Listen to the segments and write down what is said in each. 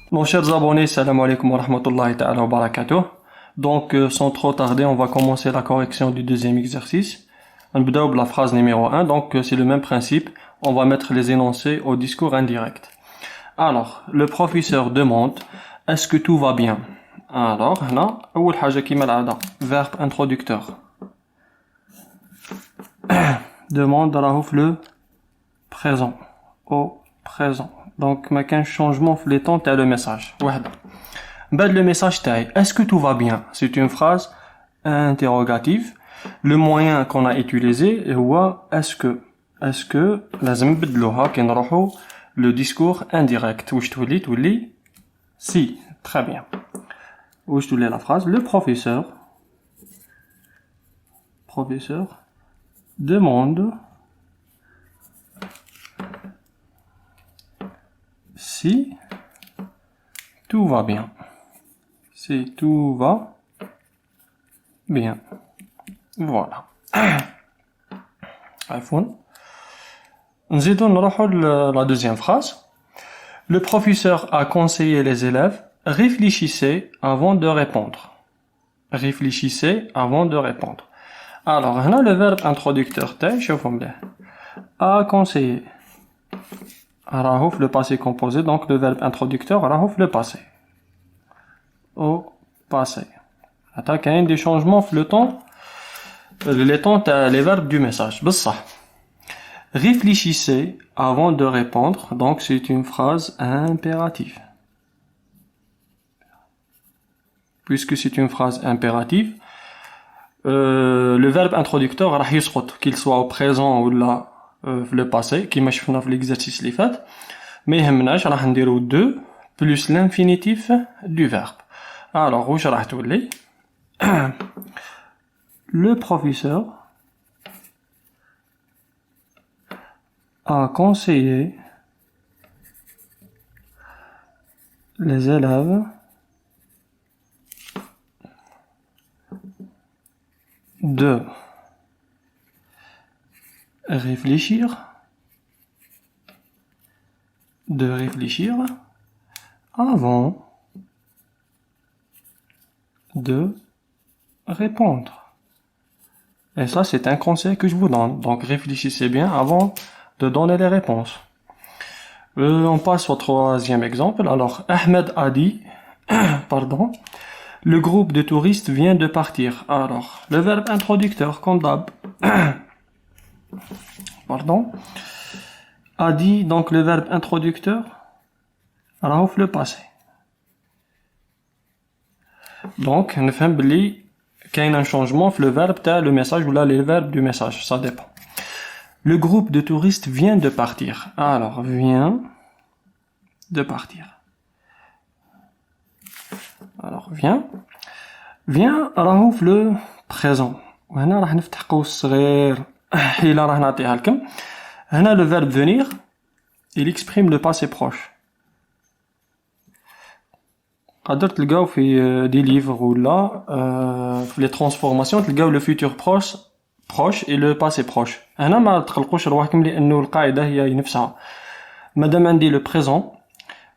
Mon chers abonnés, salam alaikum wa rahmatullahi ta'ala wa barakatuh. Donc, sans trop tarder, on va commencer la correction du deuxième exercice. On va la phrase numéro 1. Donc, c'est le même principe. On va mettre les énoncés au discours indirect. Alors, le professeur demande, est-ce que tout va bien? Alors, là, أول حاجة كيما العادة, verbe introducteur. Demande راهو في le présent. Au présent. Donc, ما كانش changement في les temps تاع le message. وحدة. بعد le message تاعي, est-ce que tout va bien? C'est une phrase interrogative. Le moyen qu'on a utilisé هو est-ce que لازم نبدلوها كي نروحو le discours indirect. واش تولي si. Très bien. Où je te lis la phrase. Le professeur demande si tout va bien. Si tout va bien. Voilà. Nous allons la deuxième phrase. Le professeur a conseillé les élèves. Réfléchissez avant de répondre. Réfléchissez avant de répondre. Alors, on a le verbe introducteur. A conseillé. Rahouf le passé composé. Donc, le verbe introducteur, rahouf le passé. Au passé. Attends, il y a des changements le temps. Les temps, les verbes du message. Bessa. Réfléchissez avant de répondre. Donc, c'est une phrase impérative. Puisque c'est une phrase impérative, le verbe introducteur راح يسقط qu'il soit au présent ou là le passé كيما شفنا في l'exercice اللي فات ما يهمناش راح نديرو 2 plus l'infinitif du verbe. Alors واش راح تولي le professeur a conseillé les élèves de réfléchir avant de répondre. Et ça, c'est un conseil que je vous donne. Donc, réfléchissez bien avant de donner les réponses. On passe au troisième exemple. Alors, Ahmed a dit, pardon, le groupe de touristes vient de partir. Alors, le verbe introducteur, comme d'hab. Pardon. A dit, donc le verbe introducteur, raouf le passé. Donc, on fait qu'il y a un changement le verbe, le message ou là les verbes du message, ça dépend. Le groupe de touristes vient de partir. Alors, vient de partir. Alors, vient راهو le présent. وهنا راح نفتح قوس صغير حيلة راح نعطيها لكم. هنا le verbe venir, il exprime le passé proche. قدر تلقاو في دي ليفر ولا في les transformations تلقاو le futur proche et le passé proche. هنا ما تقلقوش رواحكم لأنه القاعدة هي نفسها. مادام عندي le présent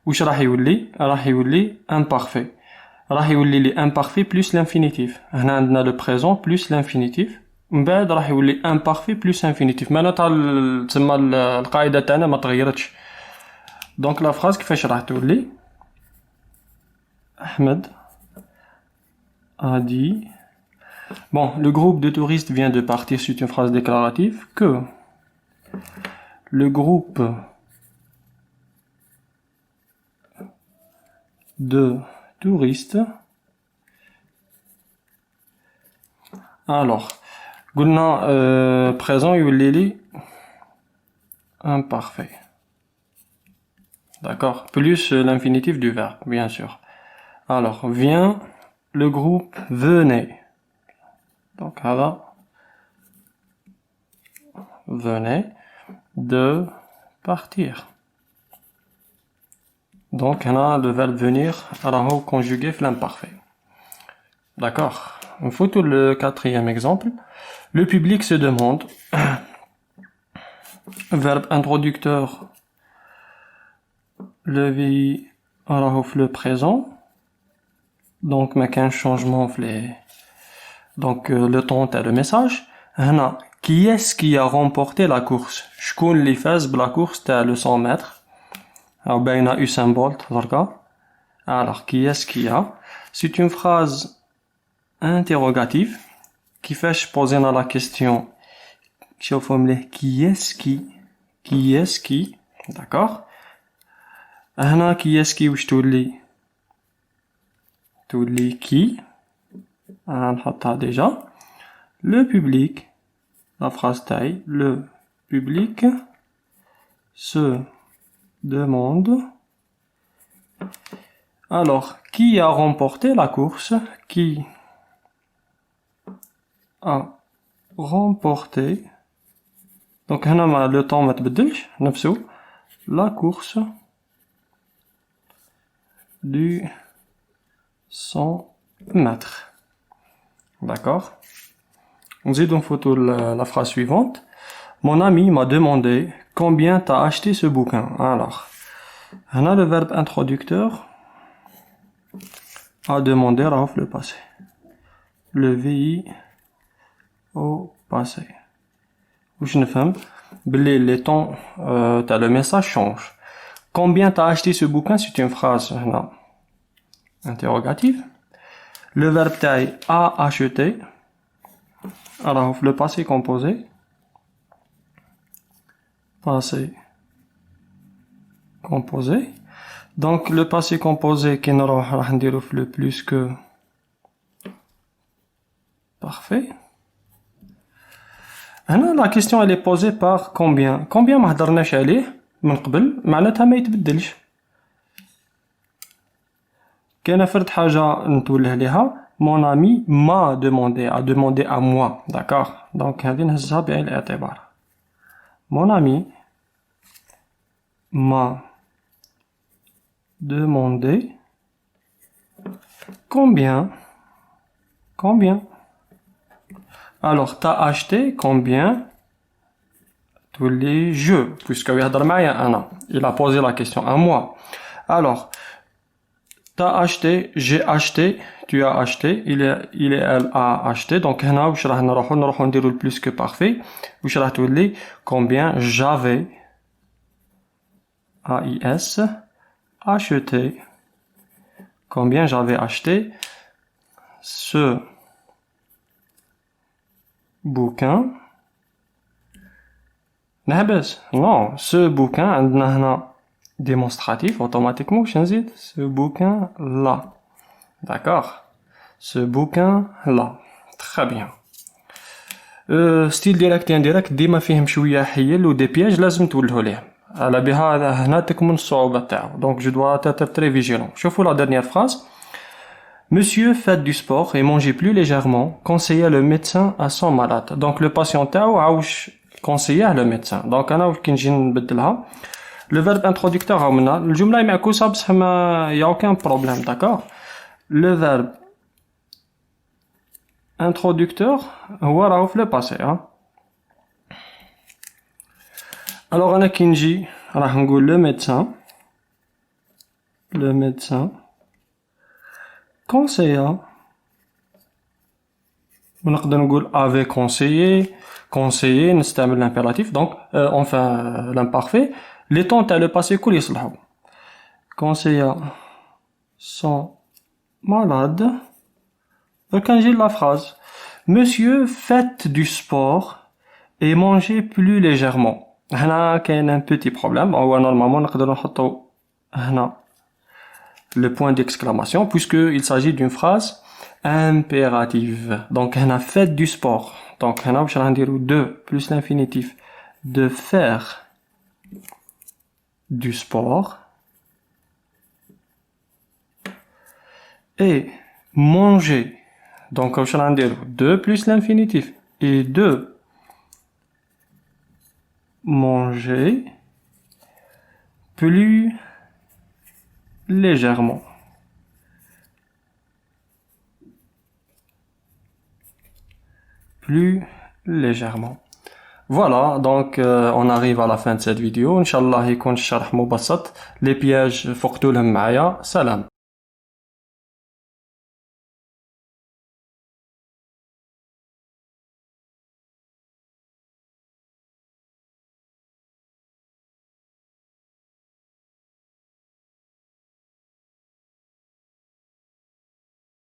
واش راح يولي imparfait. راح يولي لي imparfait plus l'infinitif. هنا عندنا le présent plus l'infinitif. من بعد راح يولي imparfait plus infinitif. معناتها تسمى القاعدة تاعنا ما تغيرتش. دونك لا فراز كيفاش راح تولي؟ Ahmed a dit. Bon, le groupe de touristes vient de partir. C'est une phrase déclarative que le groupe de touristes. Alors, قلنا présent يولي لي imparfait. D'accord. Plus l'infinitif du verbe, bien sûr. Alors, vient, le groupe venait. Donc, venait de partir. Donc, on a le verbe venir, alors conjugué l'imparfait. D'accord. On faut tout le quatrième exemple. Le public se demande. Verbe introducteur. Le راهو في le présent. Donc ما كانش changement في les... Donc le temps تاع le message. هنا qui est-ce qui a remporté la course? شكون اللي فاز بلا course تاع le 100 mètres? Alors باينه Usain Bolt دركا. Alors qui est-ce qui a? C'est une phrase interrogative. كيفاش posena la question? شوفوا مليح qui est-ce qui d'accord. هنا qui est-ce qui واش تولي qui نحطها déjà. Le public, la phrase taille, le public se demande alors qui a remporté la course? Qui a remporté, donc هنا le temps ما تبدلش نفسه, la course du 100 mètres. D'accord. On dit donc photo la phrase suivante. Mon ami m'a demandé combien t'as acheté ce bouquin. Alors, on a le verbe introducteur a demandé Raouf le passé. Le VI au passé. Je ne fais pas. Les temps, le message change. Combien t'as acheté ce bouquin? C'est une phrase interrogative. Le verbe taille a acheté. Alors, le passé composé. Passé composé. Donc, le passé composé qui nous le plus que parfait. هنا la question elle est posée par combien. Combien ما هضرناش عليه من قبل معناتها ما يتبدلش. كاينه فرد حاجه نتوله ليها. Mon ami m'a demandé, a demandé à moi, d'accord? Donc هذه نهزها بعين الاعتبار. Mon ami m'a demandé combien. Alors t'as acheté combien tous les jeux, puisque يهضر معايا أنا. Il a posé la question à moi. Alors t'as acheté, j'ai acheté, tu as acheté, il et elle a acheté. Donc هنا واش راح نروحو نديرو le plus que parfait. واش راح تولي combien j'avais AIS acheté. Combien j'avais acheté ce bouquin. نحبس. Non, ce bouquin عندنا هنا démonstratif automatiquement واش نزيد ce bouquin là. D'accord. Ce bouquin là. Très bien. ستيل ديريكت انديريكت ديما فيهم شويه حيل ودي بياج لازم تولهو ليه. على بها هنا تكمن الصعوبه تاعو. Donc je dois être très vigilant. شوفوا la dernière phrase. Monsieur fait du sport et mangeait plus légèrement, conseillait le médecin à son malade. Donc le patient تاعو عاوش conseiller le médecin. Donc انا كي نجي نبدلها le verbe introducteur راهو منا الجمله معكوسه بصح ما y a aucun problème, d'accord. Le verbe introducteur هو راهو في le passé hein. Alors انا كي نجي راح نقول le médecin conseilla, ونقدر نقول avait conseillé نستعمل l'impératif, donc enfin l'imparfait. Les temps تاع le passé كل يصلحوا. Conseilla son malade. Donc j'ai la phrase. Monsieur fait du sport et mangeait plus légèrement. هنا كاين un petit problème. هو normalement نقدر نحطو هنا le point d'exclamation puisqu'il s'agit d'une phrase impérative. Donc هنا fait du sport. Donc هنا واش راح نديرو de plus l'infinitif de faire du sport et manger. Donc واش راح نديرو de plus l'infinitif et de manger plus légèrement. Plus légèrement. Voilà, donc on arrive à la fin de cette vidéo. Inch'Allah يكون الشرح مبسط. Les pièges فقتولهم معايا. سلام.